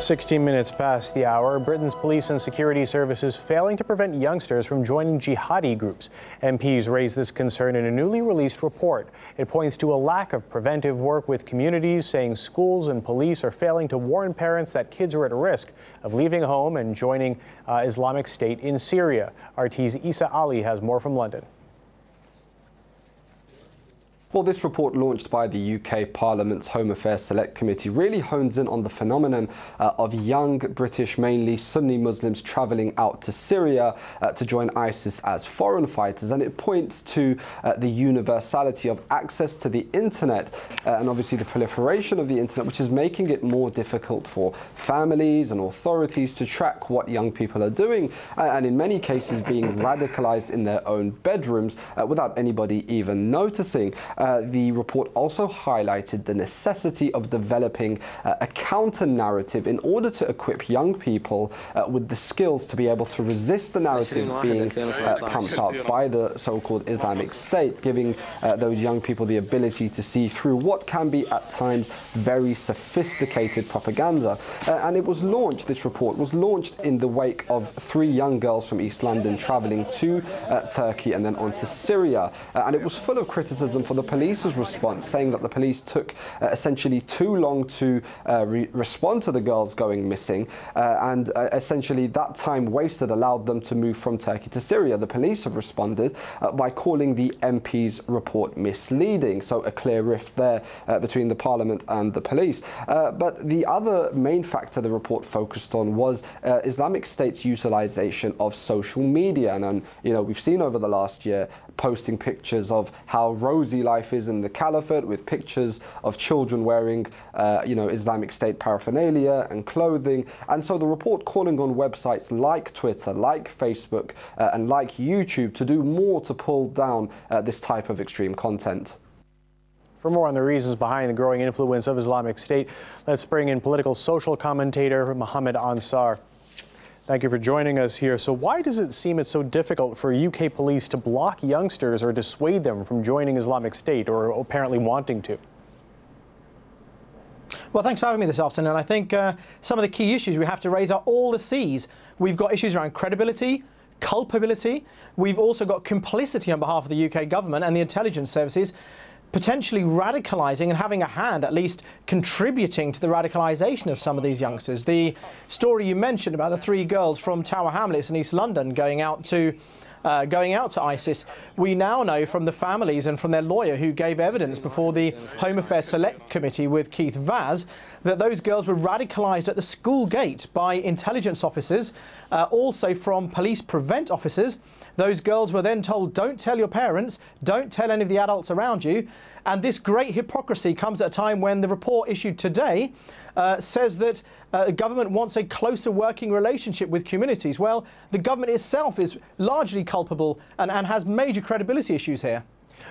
16 minutes past the hour, Britain's police and security services failing to prevent youngsters from joining jihadi groups. MPs raised this concern in a newly released report. It points to a lack of preventive work with communities, saying schools and police are failing to warn parents that kids are at risk of leaving home and joining Islamic State in Syria. RT's Isa Ali has more from London. Well, this report launched by the UK Parliament's Home Affairs Select Committee really hones in on the phenomenon of young British, mainly Sunni Muslims, travelling out to Syria to join ISIS as foreign fighters. And it points to the universality of access to the internet and obviously the proliferation of the internet, which is making it more difficult for families and authorities to track what young people are doing and in many cases being radicalised in their own bedrooms without anybody even noticing. The report also highlighted the necessity of developing a counter-narrative in order to equip young people with the skills to be able to resist the narrative being pumped up by the so-called Islamic State, giving those young people the ability to see through what can be at times very sophisticated propaganda. And it was launched, this report was launched in the wake of 3 young girls from East London travelling to Turkey and then on to Syria. And it was full of criticism for the police's response, saying that the police took essentially too long to respond to the girls going missing, and essentially that time wasted allowed them to move from Turkey to Syria. The police have responded by calling the MP's report misleading, so a clear rift there between the Parliament and the police. But the other main factor the report focused on was Islamic State's utilisation of social media, and you know, we've seen over the last year posting pictures of how rosy life is in the caliphate, with pictures of children wearing, you know, Islamic State paraphernalia and clothing. And so the report calling on websites like Twitter, like Facebook, and like YouTube to do more to pull down this type of extreme content. For more on the reasons behind the growing influence of Islamic State, let's bring in political social commentator Mohammed Ansar. Thank you for joining us here. So why does it seem it's so difficult for UK police to block youngsters or dissuade them from joining Islamic State, or apparently wanting to? Well, thanks for having me this afternoon. I think some of the key issues we have to raise are all the C's. We've got issues around credibility, culpability. We've also got complicity on behalf of the UK government and the intelligence services, potentially radicalising and having a hand, at least contributing to the radicalisation of some of these youngsters. The story you mentioned about the 3 girls from Tower Hamlets in East London going out to ISIS, we now know from the families and from their lawyer who gave evidence before the Home Affairs Select Committee with Keith Vaz that those girls were radicalised at the school gate by intelligence officers, also from police prevent officers. Those girls were then told, don't tell your parents, don't tell any of the adults around you. And this great hypocrisy comes at a time when the report issued today says that government wants a closer working relationship with communities. Well, the government itself is largely culpable and has major credibility issues here.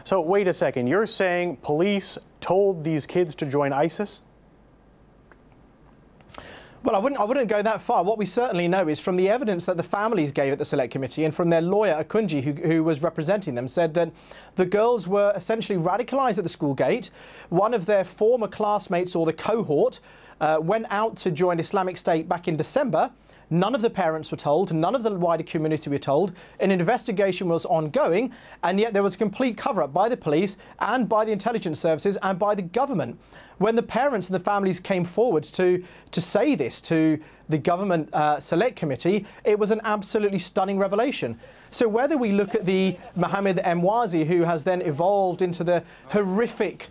So wait a second, you're saying police told these kids to join ISIS? Well, I wouldn't go that far. What we certainly know is from the evidence that the families gave at the Select Committee and from their lawyer, Akunji, who was representing them, said that the girls were essentially radicalised at the school gate. One of their former classmates, or the cohort, went out to join Islamic State back in December. None of the parents were told, none of the wider community were told. An investigation was ongoing, and yet there was a complete cover-up by the police and by the intelligence services and by the government. When the parents and the families came forward to say this to the government Select Committee, it was an absolutely stunning revelation. So whether we look at the Mohammed Emwazi, who has then evolved into the horrific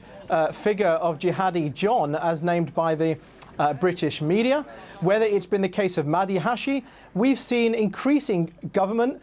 figure of Jihadi John, as named by the British media, whether it's been the case of Mahdi Hashi, we've seen increasing government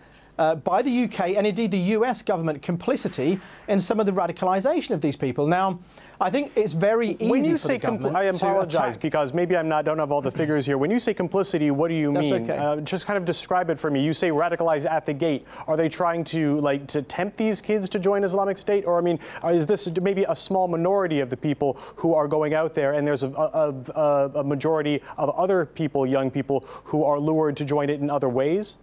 by the UK and indeed the US government complicity in some of the radicalisation of these people. Now, I think it's very easy when you for say the government I apologize because maybe don't have all the figures here. When you say complicity, what do you mean? That's okay. Just kind of describe it for me. You say radicalize at the gate. Are they trying to to tempt these kids to join Islamic State, or I mean, is this maybe a small minority of the people who are going out there, and there's a majority of other people, young people, who are lured to join it in other ways?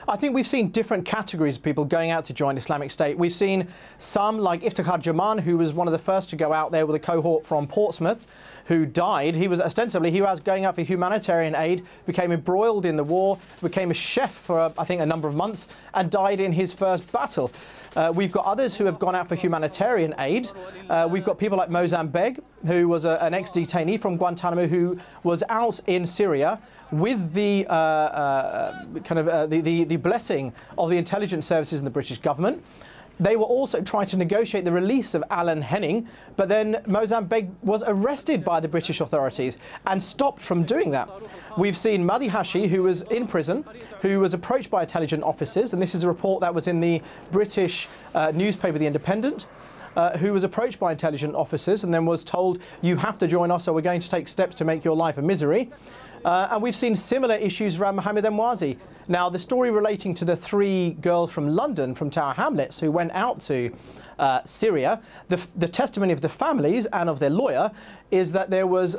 I think we've seen different categories of people going out to join Islamic State. We've seen some like Iftikhar Jaman, who was one of the first to go out there with a cohort from Portsmouth, who died. He was going out for humanitarian aid, became embroiled in the war, became a chef for, I think, a number of months, and died in his first battle. We've got others who have gone out for humanitarian aid. We've got people like Mohammed Ansar, who was an ex-detainee from Guantanamo, who was out in Syria with the the blessing of the intelligence services and the British government. They were also trying to negotiate the release of Alan Henning, but then Mohammed Ansar was arrested by the British authorities and stopped from doing that. We've seen Madi Hashi, who was in prison, who was approached by intelligence officers, and this is a report that was in the British newspaper The Independent, who was approached by intelligence officers and then was told, you have to join us or we're going to take steps to make your life a misery. And we've seen similar issues around Mohammed Ansar. Now, the story relating to the 3 girls from London, from Tower Hamlets, who went out to Syria, the testimony of the families and of their lawyer is that there was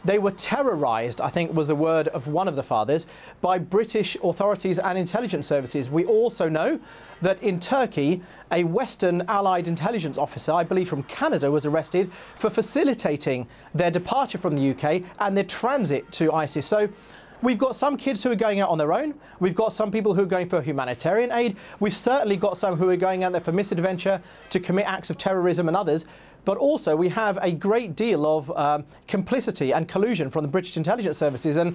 they were terrorised, I think was the word of one of the fathers, by British authorities and intelligence services. We also know that in Turkey, a Western allied intelligence officer, I believe from Canada, was arrested for facilitating their departure from the UK and their transit to ISIS. So we've got some kids who are going out on their own. We've got some people who are going for humanitarian aid. We've certainly got some who are going out there for misadventure, to commit acts of terrorism and others. But also we have a great deal of complicity and collusion from the British intelligence services. And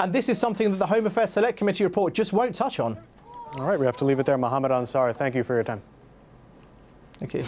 this is something that the Home Affairs Select Committee report just won't touch on. All right, we have to leave it there. Mohammed Ansar, thank you for your time. Thank you.